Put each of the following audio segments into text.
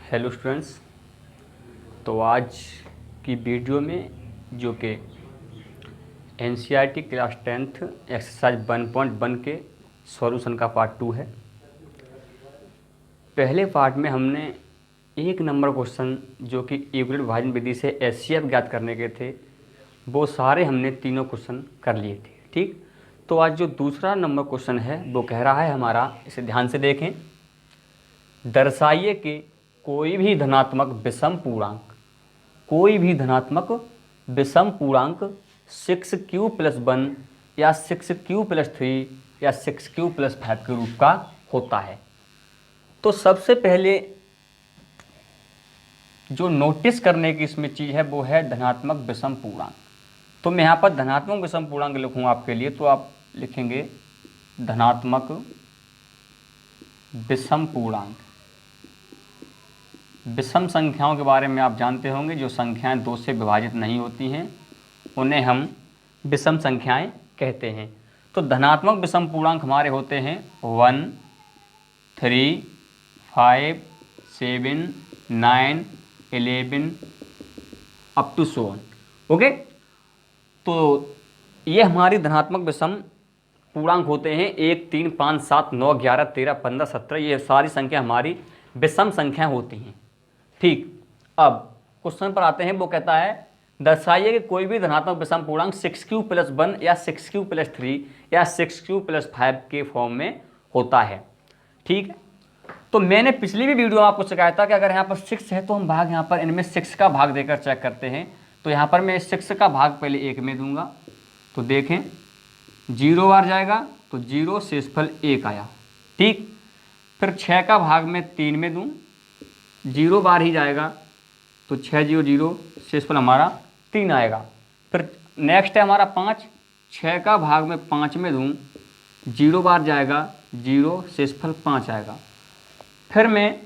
Hello students. तो आज की वीडियो में जो कि एनसीईआरटी क्लास 10th एक्सरसाइज 1.1 के सॉल्यूशन का पार्ट 2 है। पहले पार्ट में हमने एक नंबर क्वेश्चन जो कि यूक्लिड विभाजन विधि से एचसीएफ ज्ञात करने के थे, वो सारे हमने तीनों क्वेश्चन कर लिए थे। ठीक, तो आज जो दूसरा नंबर क्वेश्चन है वो कह रहा है हमारा, इसे ध्यान से देखें। दर्शाइए कि कोई भी धनात्मक विषम पूर्णांक 6q+1 या 6q+3 या 6q+5 के रूप का होता है। तो सबसे पहले जो नोटिस करने की इसमें चीज़ है वो है धनात्मक विषम पूर्णांक। तो मैं यहाँ पर धनात्मक विषम पूर्णांक लिखूँगा आपके लिए, तो आप लिखेंगे धनात्मक विषम पूर्णांक। विषम संख्याओं के बारे में आप जानते होंगे, जो संख्याएं 2 से विभाजित नहीं होती हैं उन्हें हम विषम संख्याएं कहते हैं। तो धनात्मक विषम पूर्णांक हमारे होते हैं 1, 3, 5, 7, 9, 11 up to so on. Okay, तो ये हमारी धनात्मक विषम पूर्णांक होते हैं। 1, 3, 5, 7, 9, 11, 13, 15, 17, ये सारी संख्या हमारी विषम संख्या होती हैं। ठीक, अब क्वेश्चन पर आते हैं। वो कहता है दर्शाइए कि कोई भी धनात्मक विषम पूर्णांक 6q+1 या 6q+3 या 6q+5 के फॉर्म में होता है। ठीक है, तो मैंने पिछली भी वीडियो में आपको सिखाया था कि अगर यहाँ पर 6 है तो हम भाग यहाँ पर इनमें 6 का भाग देकर चेक करते हैं। तो यहाँ पर मैं 6 का भाग पहले 1 में दूंगा, तो देखें 0 बार जाएगा तो 0, शेषफल 1 आया। ठीक, फिर 6 का भाग मैं 3 में दूँ, 0 बार ही जाएगा तो 6 0 0, शेषफल हमारा 3 आएगा। फिर नेक्स्ट है हमारा 5, 6 का भाग मैं 5 में दूँ, 0 बार जाएगा 0, शेषफल 5 आएगा। फिर मैं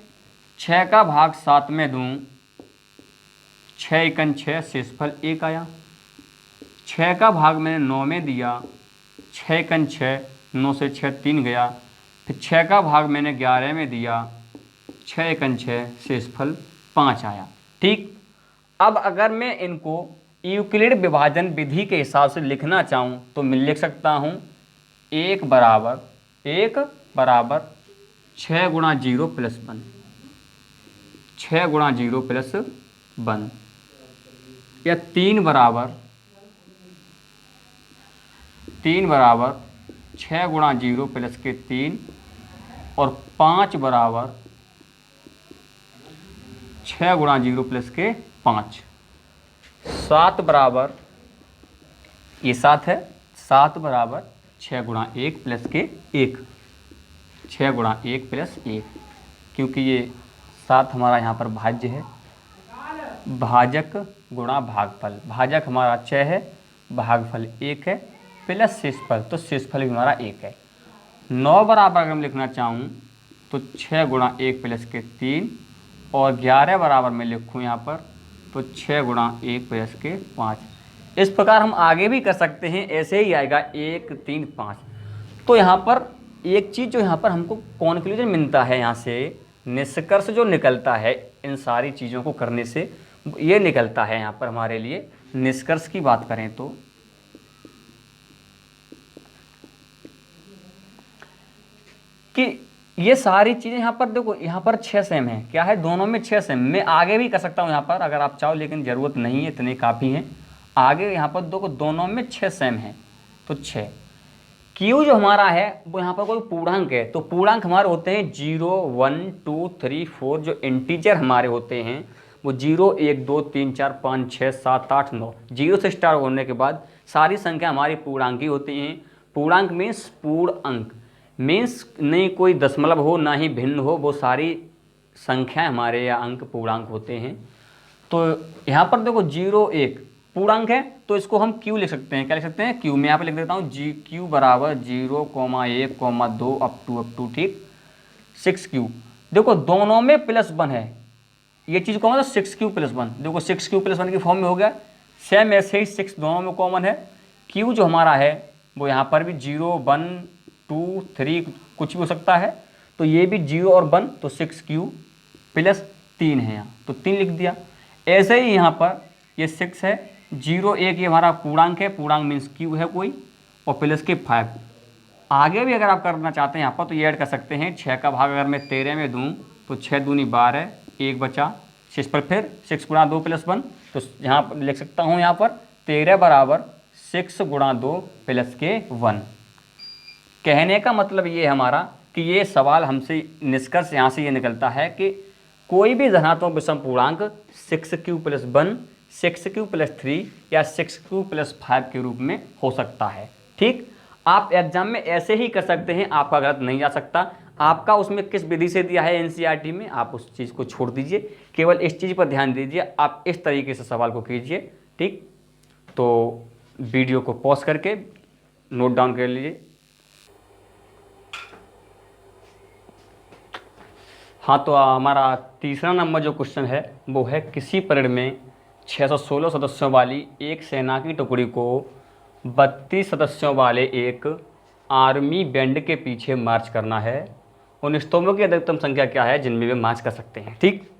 6 का भाग 7 में दूँ, 6 1 6, शेषफल 1 आया। 6 का भाग मैंने 9 में दिया, 6 1 6, 9 से 6 3 गया। फिर 6 का भाग मैंने 11 में दिया, 6 1 6, शेषफल 5 आया। ठीक, अब अगर मैं इनको यूक्लिड विभाजन विधि के हिसाब से लिखना चाहूँ तो मैं लिख सकता हूँ 1 बराबर 6 गुणा 0 प्लस 1, 6 गुणा 0 प्लस 1, या 3 बराबर 6 गुणा 0 प्लस के 3, और 5 बराबर 6 गुणा 0 प्लस के 5, 7 बराबर, ये 7 है, 7 बराबर 6 गुणा 1 प्लस के 1, 6 गुणा 1 प्लस 1, क्योंकि ये 7 हमारा यहाँ पर भाज्य है। भाजक गुणा भागफल, भाजक हमारा 6 है, भागफल 1 है, प्लस शेषफल, तो शेषफल भी हमारा 1 है। 9 बराबर अगर हम लिखना चाहूँ तो 6 गुणा 1 प्लस के 3, और 11 बराबर मैं लिखूँ यहाँ पर तो 6 गुणा 1 प्लस के 5। इस प्रकार हम आगे भी कर सकते हैं, ऐसे ही आएगा 1 3 5। तो यहाँ पर एक चीज़ जो यहाँ पर हमको कॉन्क्लूजन मिलता है, यहाँ से निष्कर्ष जो निकलता है इन सारी चीज़ों को करने से, ये निकलता है यहाँ पर हमारे लिए। निष्कर्ष की बात करें तो कि ये सारी चीज़ें यहाँ पर देखो, यहाँ पर 6 सेम है, क्या है, दोनों में 6 सेम। मैं आगे भी कर सकता हूँ यहाँ पर अगर आप चाहो, लेकिन ज़रूरत नहीं है, इतने काफ़ी हैं। आगे यहाँ पर देखो दोनों में 6 सेम है, तो 6। क्यू जो हमारा है वो यहाँ पर कोई पूर्णांक है, तो पूर्णांक हमारे होते हैं 0 1 2 3 4। जो इंटीजर हमारे होते हैं वो 0 1 2 3 4 5 6 7 8 9, 0 से स्टार्ट होने के बाद सारी संख्या हमारी पूर्णांक ही होती हैं। पूर्णांक मीन्स पूर्ण अंक, मीन्स नहीं कोई दशमलव हो ना ही भिन्न हो, वो सारी संख्याएं हमारे या अंक पूर्णांक होते हैं। तो यहाँ पर देखो 0 1 पूर्णांक है, तो इसको हम क्यू लिख सकते हैं। क्या लिख सकते हैं? क्यू। मैं यहाँ पर लिख देता हूँ क्यू बराबर 0, 1, 2 अप टू। ठीक, 6q। देखो दोनों में +1 है, ये चीज़ कॉमन है, 6q+1। देखो 6q+1 की फॉर्म में हो गया। सेम ऐसे ही 6 दोनों में कॉमन है। q जो हमारा है वो यहाँ पर भी 0 1 2 3 कुछ भी हो सकता है, तो ये भी 0 और 1, तो 6q प्लस 3 है यहाँ, तो 3 लिख दिया। ऐसे ही यहाँ पर ये 6 है, 0 1 ये हमारा पूर्णांक है, पूर्णांक मीन्स क्यू है कोई, और प्लस के 5। आगे भी अगर आप करना चाहते हैं यहाँ पर तो ये ऐड कर सकते हैं। 6 का भाग अगर मैं 13 में दूँ तो 6 दूनी 12, 1 बचा 6 पर, फिर 6 गुणा 2 प्लस 1, तो यहाँ पर लिख सकता हूँ यहाँ पर 13 बराबर 6 गुणा 2 प्लस के 1। कहने का मतलब ये हमारा कि ये सवाल हमसे निष्कर्ष यहाँ से ये निकलता है कि कोई भी धनात्मक विषम पूर्णांक 6q प्लस 1, 6q प्लस 3 या 6q प्लस 5 के रूप में हो सकता है। ठीक, आप एग्जाम में ऐसे ही कर सकते हैं, आपका गलत नहीं जा सकता। आपका उसमें किस विधि से दिया है एनसीईआरटी में, आप उस चीज़ को छोड़ दीजिए, केवल इस चीज़ पर ध्यान दीजिए, आप इस तरीके से सवाल को कीजिए। ठीक, तो वीडियो को पॉज करके नोट डाउन कर लीजिए। हाँ, तो हमारा तीसरा नंबर जो क्वेश्चन है वो है, किसी परेड में 616 सदस्यों वाली एक सेना की टुकड़ी को 32 सदस्यों वाले एक आर्मी बैंड के पीछे मार्च करना है। उन स्तंभों की अधिकतम संख्या क्या है जिनमें वे मार्च कर सकते हैं। ठीक,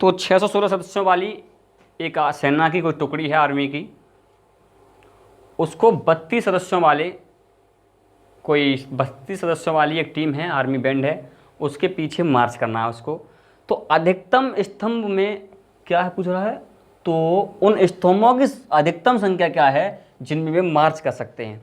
तो 616 सदस्यों वाली एक सेना की कोई टुकड़ी है आर्मी की, उसको 32 सदस्यों वाले एक टीम है, आर्मी बैंड है, उसके पीछे मार्च करना है उसको। तो अधिकतम स्तंभ में क्या है पूछ रहा है, तो उन स्तंभों की अधिकतम संख्या क्या है जिनमें वे मार्च कर सकते हैं।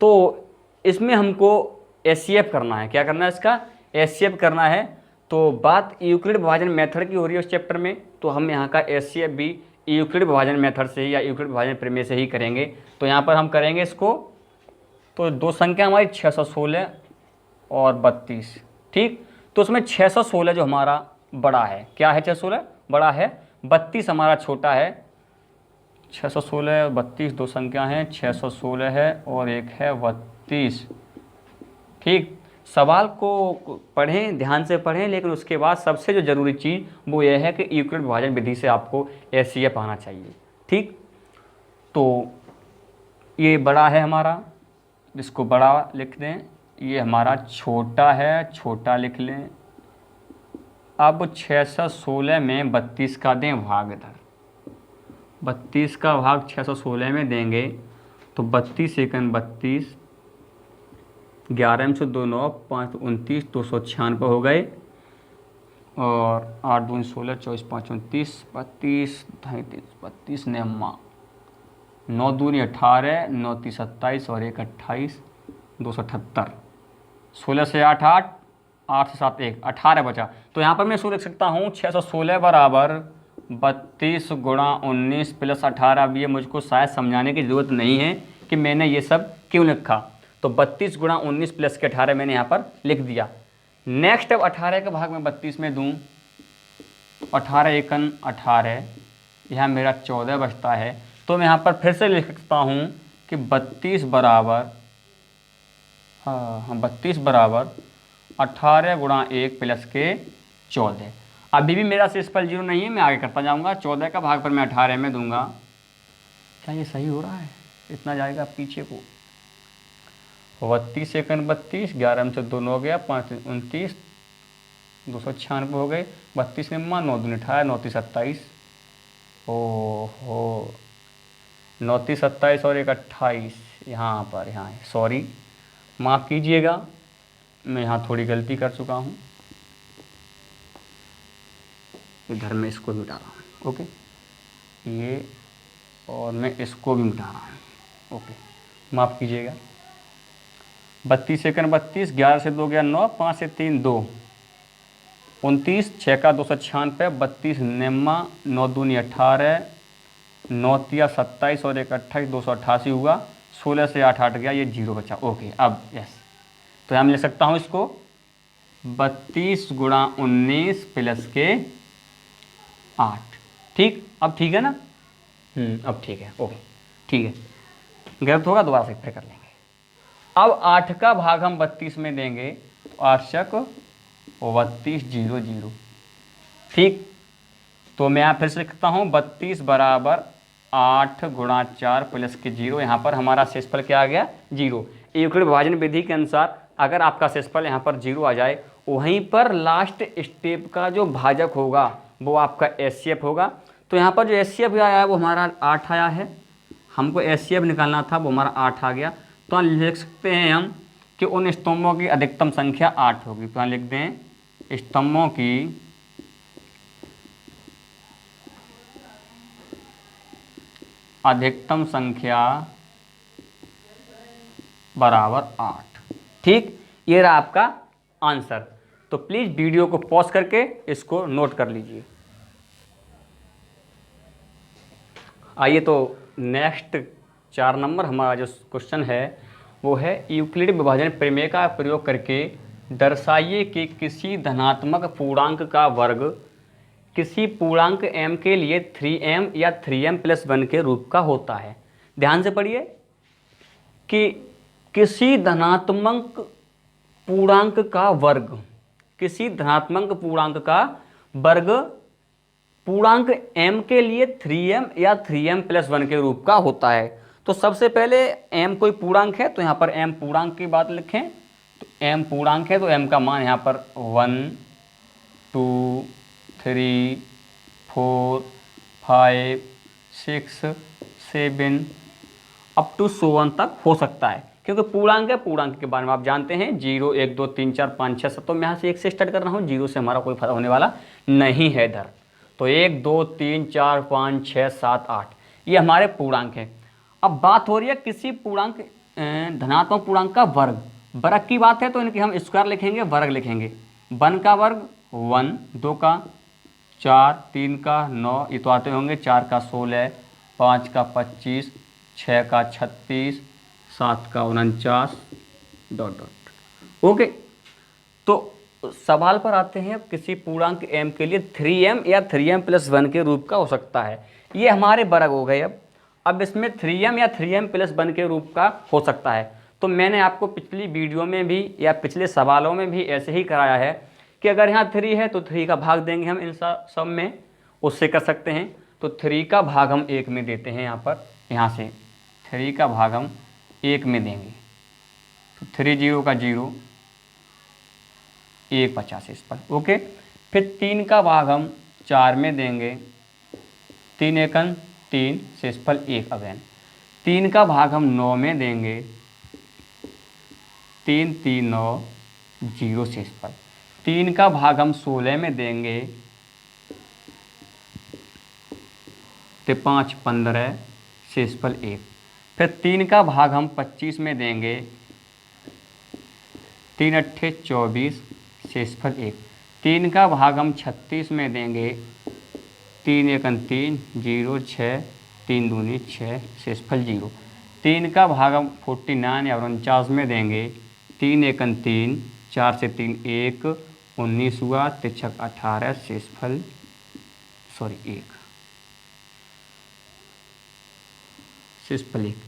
तो इसमें हमको एचसीएफ करना है। क्या करना है इसका? एचसीएफ करना है। तो बात यूक्लिड विभाजन मेथड की हो रही है उस चैप्टर में, तो हम यहाँ का एचसीएफ भी यूक्लिड विभाजन मेथड से ही या यूक्लिड विभाजन प्रमेय से ही करेंगे। तो यहाँ पर हम करेंगे इसको, तो दो संख्या हमारी 616 और 32। ठीक, तो उसमें 616 जो हमारा बड़ा है, क्या है 616 बड़ा है, 32 हमारा छोटा है। 616 32 दो संख्या हैं, 616 है और एक है 32। ठीक, सवाल को पढ़ें, ध्यान से पढ़ें, लेकिन उसके बाद सबसे जो ज़रूरी चीज़ वो ये है कि यूक्लिड विभाजन विधि से आपको एचसीएफ आना चाहिए। ठीक, तो ये बड़ा है हमारा, इसको बड़ा लिख दें, ये हमारा छोटा है, छोटा लिख लें। अब 616 में 32 का दें भाग, इधर 32 का भाग 616 में देंगे तो 32 एकन 32, 11 में से 2 9, 5 29, 296 हो गए, और 8 दूनी 16, 24 5 29, 32 32 नेम्मा, 9 दूनी 18, 9 30 27 और 1 28, 278। 16 से 8 8, 8 से 7 1, 18 बचा। तो यहाँ पर मैं इसको लिख सकता हूँ 616 बराबर 32 गुणा 19 प्लस 18। अब ये मुझको शायद समझाने की ज़रूरत नहीं है कि मैंने ये सब क्यों लिखा। तो 32 गुणा 19 प्लस के 18 मैंने यहाँ पर लिख दिया। नेक्स्ट अब 18 का भाग मैं 32 में दूँ, 18 एकन 18, यहाँ मेरा 14 बचता है। तो मैं यहाँ पर फिर से लिख सकता हूँ कि 32 बराबर 18 गुणा 1 प्लस के 14। अभी भी मेरा शेषफल 0 नहीं है, मैं आगे करता जाऊँगा। 14 का भाग पर मैं 18 में दूंगा। क्या ये सही हो रहा है? इतना जाएगा पीछे को, 32 एकन 32, 11 में से 2 9 गया, 5 29, 296 हो गए, 32 निम्मा, 9 दूनी 18, 9 30 27, ओहो 9 30 27 और 1 28, यहाँ पर यहाँ है, सॉरी माफ़ कीजिएगा, मैं यहाँ थोड़ी गलती कर चुका हूँ। इधर मैं इसको भी मिटा रहा हूँ, ओके, ये, और मैं इसको भी मिटा रहा हूँ, ओके, माफ़ कीजिएगा। 32 एकन 32, 11 से 2 गया 9, 5 से 3 2, 29, 6 का 296, 32 नेम्मा, 9 दूनी 18, 9 तिया 27 और 1 28, 288 हुआ। 16 से 8 8 गया, ये 0 बचा, ओके। अब यस, तो यहाँ मैं लिख सकता हूँ इसको 32 गुणा 19 प्लस के 8। ठीक, अब ठीक है ना? अब ठीक है, ओके, ठीक है। गलत होगा दोबारा से फिर कर लेंगे। अब 8 का भाग हम 32 में देंगे, 8 शक 32 0 0। ठीक, तो मैं यहाँ फिर से लिखता हूँ 32 बराबर 8 गुणा 4 प्लस के 0। यहाँ पर हमारा शेषफल क्या आ गया? 0। यूक्लिड विभाजन विधि के अनुसार अगर आपका शेषफल यहाँ पर 0 आ जाए, वहीं पर लास्ट स्टेप का जो भाजक होगा वो आपका HCF होगा। तो यहाँ पर जो HCF आया है वो हमारा 8 आया है, हमको HCF निकालना था, वो हमारा 8 आ गया। तो यहाँ लिख सकते हैं हम कि उन स्तंभों की अधिकतम संख्या 8 होगी। तो यहाँ लिख दें स्तंभों की अधिकतम संख्या बराबर 8। ठीक, ये रहा आपका आंसर। तो प्लीज़ वीडियो को पॉज करके इसको नोट कर लीजिए। आइए तो नेक्स्ट 4 नंबर हमारा जो क्वेश्चन है वो है यूक्लिड विभाजन प्रमेय का प्रयोग करके दर्शाइए कि किसी धनात्मक पूर्णांक का वर्ग किसी पूर्णांक m के लिए 3m या 3m+1 के रूप का होता है। ध्यान से पढ़िए कि किसी धनात्मक पूर्णांक का वर्ग, किसी धनात्मक पूर्णांक का वर्ग पूर्णांक m के लिए 3m या 3m+1 के रूप का होता है। तो सबसे पहले m कोई पूर्णांक है तो यहाँ पर m पूर्णांक की बात लिखें। तो m पूर्णांक है तो m का मान यहाँ पर 1 2 3 4 5 6 7 अप टू 1 तक हो सकता है, क्योंकि पूर्णांक है। पूर्णांक के बारे में आप जानते हैं 0 1 2 3 4 5 6 7। तो मैं यहाँ से 1 से स्टार्ट कर रहा हूँ, 0 से हमारा कोई फायदा होने वाला नहीं है इधर। तो 1 2 3 4 5 6 7 8 ये हमारे पूर्णांक है। अब बात हो रही है किसी पूर्णांक धनात्मक पूर्णांक का वर्ग। वर्ग की बात है तो इनके हम स्क्वायर लिखेंगे, वर्ग लिखेंगे। 1 का वर्ग 1, 2 का 4, 3 का 9, ये तो आते होंगे, 4 का 16, 5 का 25, 6 का 36, 7 का 49 ... ओके। तो सवाल पर आते हैं, किसी पूर्णांक m के लिए 3m या 3m+1 के रूप का हो सकता है। ये हमारे वर्ग हो गए। अब इसमें 3m या 3m+1 के रूप का हो सकता है। तो मैंने आपको पिछली वीडियो में भी या पिछले सवालों में भी ऐसे ही कराया है कि अगर यहाँ 3 है तो 3 का भाग देंगे हम इन सब में, उससे कर सकते हैं। तो 3 का भाग हम 1 में देते हैं। यहाँ पर यहाँ से 3 का भाग हम 1 में देंगे। तो 3 0 का 0, 1 50 इस पर। ओके। फिर 3 का भाग हम 4 में देंगे, 3 एकन 3 शेषफल 1 अगेन। 3 का भाग हम 9 में देंगे, 3 3 9 0 शेषफल। 3 का भाग हम 16 में देंगे, तो 5 15 शेषफल 1। फिर 3 का भाग हम 25 में देंगे, 3 8 24 शेषफल 1। 3 का भाग हम 36 में देंगे, 3 1 3 0 6 3 दूनी 6 शेषफल 0। 3 का भाग हम 49 या 49 में देंगे, 3 1 3 4 से 3 1 19 हुआ, 3 6 18 शेषफल 1 शेषफल 1।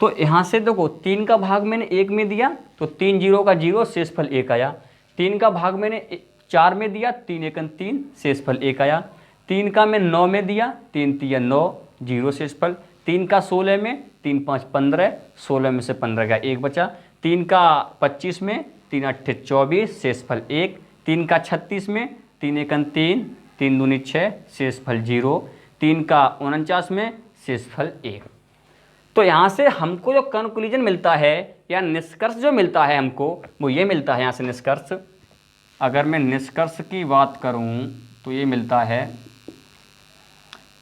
तो यहाँ से देखो 3 का भाग मैंने 1 में दिया तो 3 0 का 0 शेषफल 1 आया। 3 का भाग मैंने 4 में दिया, 3 1 3 शेषफल 1 आया। 3 का मैं 9 में दिया, 3 3 9 0 शेषफल। 3 का 16 में, 3 5 15, 16 में से 15 का 1 बचा। 3 का 25 में, 3 8 24 शेषफल 1। 3 का 36 में, 3 1 3 3 दूनी 6 शेषफल 0। 3 का 49 में शेषफल 1। तो यहाँ से हमको जो कंक्लूजन मिलता है या निष्कर्ष जो मिलता है हमको वो ये मिलता है। यहाँ से निष्कर्ष, अगर मैं निष्कर्ष की बात करूँ तो ये मिलता है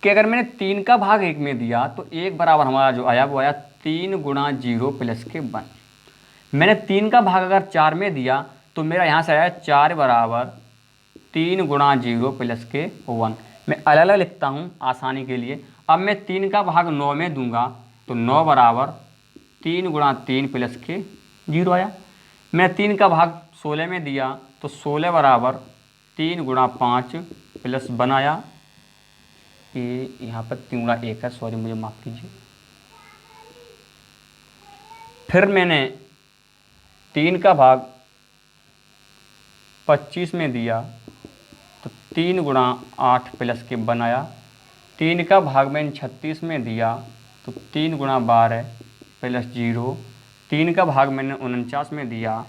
कि अगर मैंने 3 का भाग 1 में दिया तो 1 बराबर हमारा जो आया वो आया 3 गुणा 0 प्लस के 1। मैंने 3 का भाग अगर 4 में दिया तो मेरा यहाँ से आया 4 बराबर 3 गुणा 0 प्लस के 1। मैं अलग अलग लिखता हूँ आसानी के लिए। अब मैं 3 का भाग 9 में दूंगा तो 9 बराबर 3 गुणा 3 प्लस के 0 आया। मैं 3 का भाग 16 में दिया तो 16 बराबर 3 गुणा 5 प्लस 1 आया। ये यहाँ पर 3 गुणा 1 है, सॉरी मुझे माफ़ कीजिए। फिर मैंने 3 का भाग 25 में दिया तो 3 गुणा 8 प्लस के 1 आया। 3 का भाग मैंने 36 में दिया तो 3 गुणा 12 प्लस 0। 3 का भाग मैंने 49 में दिया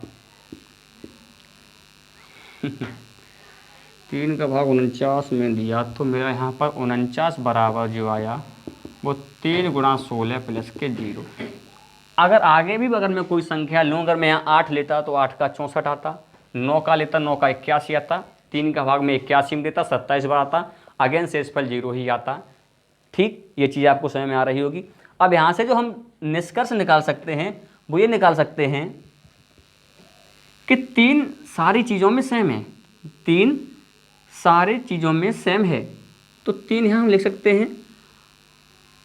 3 का भाग 49 में दिया तो मेरा यहाँ पर 49 बराबर जो आया वो 3 गुणा 16 प्लस के 0। अगर आगे भी अगर मैं कोई संख्या लूँ, अगर मैं यहाँ 8 लेता तो 8 का 64 आता, 9 का लेता 9 का 81 आता, 3 का भाग में 81 में देता 27 बार आता, अगेन शेषफल 0 ही आता। ठीक, ये चीज़ आपको समझ में आ रही होगी। अब यहाँ से जो हम निष्कर्ष निकाल सकते हैं वो ये निकाल सकते हैं कि 3 सारी चीज़ों में सेम है, 3 सारी चीज़ों में सेम है, तो 3 यहाँ हम लिख सकते हैं।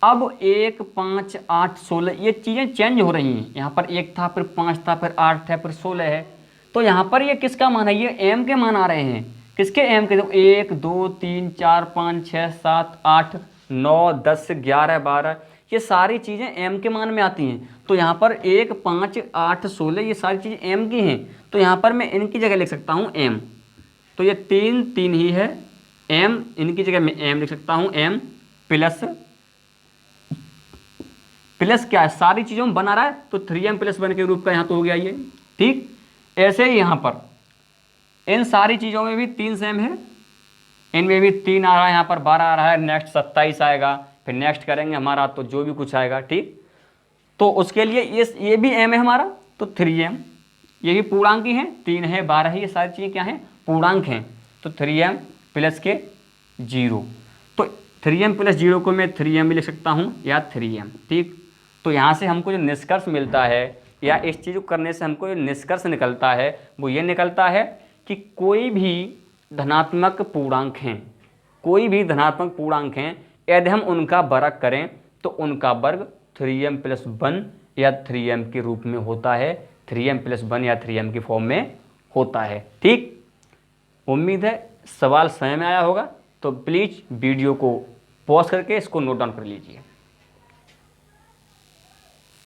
अब 1, 5, 8, 16 ये चीज़ें चेंज हो रही हैं। यहाँ पर 1 था, फिर 5 था, फिर 8 था, फिर 16 है। तो यहाँ पर ये किसका मान है? ये m के मान आ रहे हैं। किसके m के? तो 1, 2, 3, 4, 5, 6, 7, 8, 9, 10, 11, 12 ये सारी चीज़ें m के मान में आती हैं। तो यहाँ पर 1, 5, 8, 16 ये सारी चीज़ें m की हैं। तो यहाँ पर मैं इनकी जगह लिख सकता हूँ m। तो ये 3 3 ही है, m इनकी जगह मैं m लिख सकता हूँ, m प्लस क्या है, सारी चीज़ों में बना रहा है तो 3m प्लस 1 के रूप का यहाँ तो हो गया ये। ठीक, ऐसे ही यहाँ पर इन सारी चीज़ों में भी 3 सेम है, इनमें भी 3 आ रहा है, यहाँ पर 12 आ रहा है, नेक्स्ट 27 आएगा, फिर नेक्स्ट करेंगे हमारा तो जो भी कुछ आएगा। ठीक, तो उसके लिए ये भी m है हमारा, तो 3m, ये भी पूर्णांक ही है, 3 है, 12 है, ये सारी चीज़ें क्या हैं? पूर्णांक हैं। तो 3m प्लस के 0, तो 3m प्लस 0 को मैं 3m भी लिख सकता हूँ या 3m। ठीक, तो यहाँ से हमको जो निष्कर्ष मिलता है या इस चीज़ को करने से हमको जो निष्कर्ष निकलता है वो ये निकलता है कि कोई भी धनात्मक पूर्णांक हैं, कोई भी धनात्मक पूर्णांक हैं, यदि हम उनका वर्ग करें तो उनका वर्ग 3m प्लस 1 या 3m के रूप में होता है, 3m प्लस 1 या 3m की फॉर्म में होता है। ठीक, उम्मीद है सवाल समझ में आया होगा। तो प्लीज़ वीडियो को पॉज करके इसको नोट डाउन कर लीजिए।